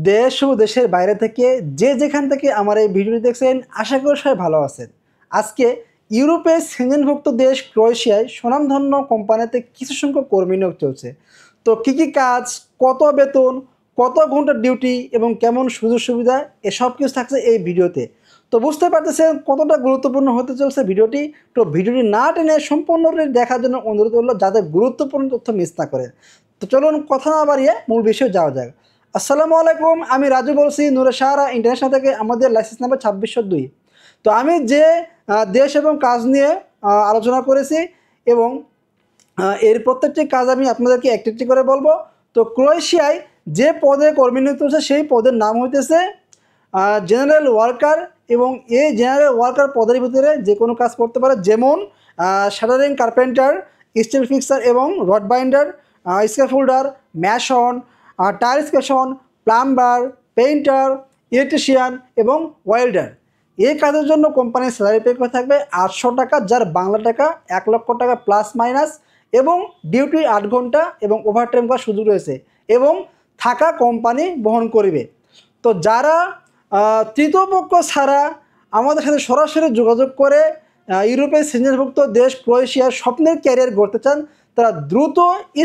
দেশ ও দেশের বাইরে থেকে যে যেখান থেকে আমার এই ভিডিওটি দেখছেন আশা করি সবাই ভালো আছেন। আজকে ইউরোপের সেনজেনভুক্ত দেশ ক্রোয়েশিয়ায় স্বনামধন্য কোম্পানিতে কিছু সংখ্যক কর্মী নিয়োগ চলছে। তো কী কী কাজ, কত বেতন, কত ঘন্টার ডিউটি এবং কেমন সুযোগ সুবিধা এসব কিছু থাকছে এই ভিডিওতে। তো বুঝতে পারতেছেন কতটা গুরুত্বপূর্ণ হতে চলছে ভিডিওটি। তো ভিডিওটি না টেনে সম্পূর্ণটি দেখার জন্য অনুরোধ করলো যাতে গুরুত্বপূর্ণ তথ্য মিস না করেন। তো চলুন কথা না বাড়িয়ে মূল বিষয়ে যাওয়া যাক। আসসালামু আলাইকুম, আমি রাজু বলছি নূরে সাহারা ইন্টারন্যাশনাল থেকে। আমাদের লাইসেন্স নাম্বার 2602। তো আমি যে দেশ এবং কাজ নিয়ে আলোচনা করেছি এবং এর প্রত্যেকটি কাজ আমি আপনাদেরকে একটি একটি করে বলবো। তো ক্রোয়েশিয়ায় যে পদে কর্মী নিয়োগ হচ্ছে সেই পদের নাম হইতেছে জেনারেল ওয়ার্কার, এবং এই জেনারেল ওয়ার্কার পদের ভিতরে যে কোনো কাজ করতে পারে, যেমন শাটারিং কার্পেন্টার, স্টিল ফিক্সার এবং rod binder, স্ক্যাফোল্ডার, mason, tyre station, plumber, painter, electrician এবং ওয়েল্ডার। এই কাজের জন্য কোম্পানির স্যালারি পে করে থাকবে 800 টাকা, যার বাংলা টাকা 1 লক্ষ টাকা প্লাস মাইনাস, এবং ডিউটি 8 ঘন্টা এবং ওভারটাইম করার সুযোগ রয়েছে, এবং থাকা কোম্পানি বহন করবে। তো যারা তৃতীয় পক্ষ ছাড়া আমাদের সাথে সরাসরি যোগাযোগ করে ইউরোপের সেনজেনভুক্ত দেশ ক্রোয়েশিয়ার স্বপ্নের ক্যারিয়ার গড়তে চান, তারা দ্রুত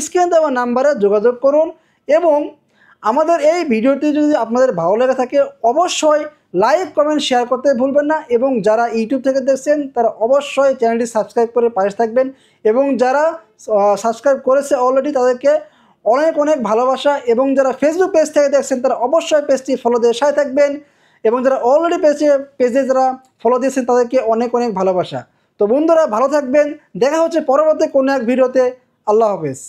স্ক্রিনে দেওয়া নাম্বারে যোগাযোগ করুন। এবং আমাদের এই ভিডিওটি যদি আপনাদের ভালো লেগে থাকে অবশ্যই লাইক, কমেন্ট, শেয়ার করতে ভুলবেন না। এবং যারা ইউটিউব থেকে দেখছেন তারা অবশ্যই চ্যানেলটি সাবস্ক্রাইব করে পাশে থাকবেন। এবং যারা সাবস্ক্রাইব করেছে অলরেডি তাদেরকে অনেক অনেক ভালোবাসা। এবং যারা ফেসবুক পেজ থেকে দেখছেন তারা অবশ্যই পেজটি ফলো দিয়ে সাথে থাকবেন। এবং যারা অলরেডি পেজে যারা ফলো দিয়েছেন তাদেরকে অনেক অনেক ভালোবাসা। তো বন্ধুরা ভালো থাকবেন, দেখা হচ্ছে পরবর্তী কোনো এক ভিডিওতে। আল্লাহ হাফেজ।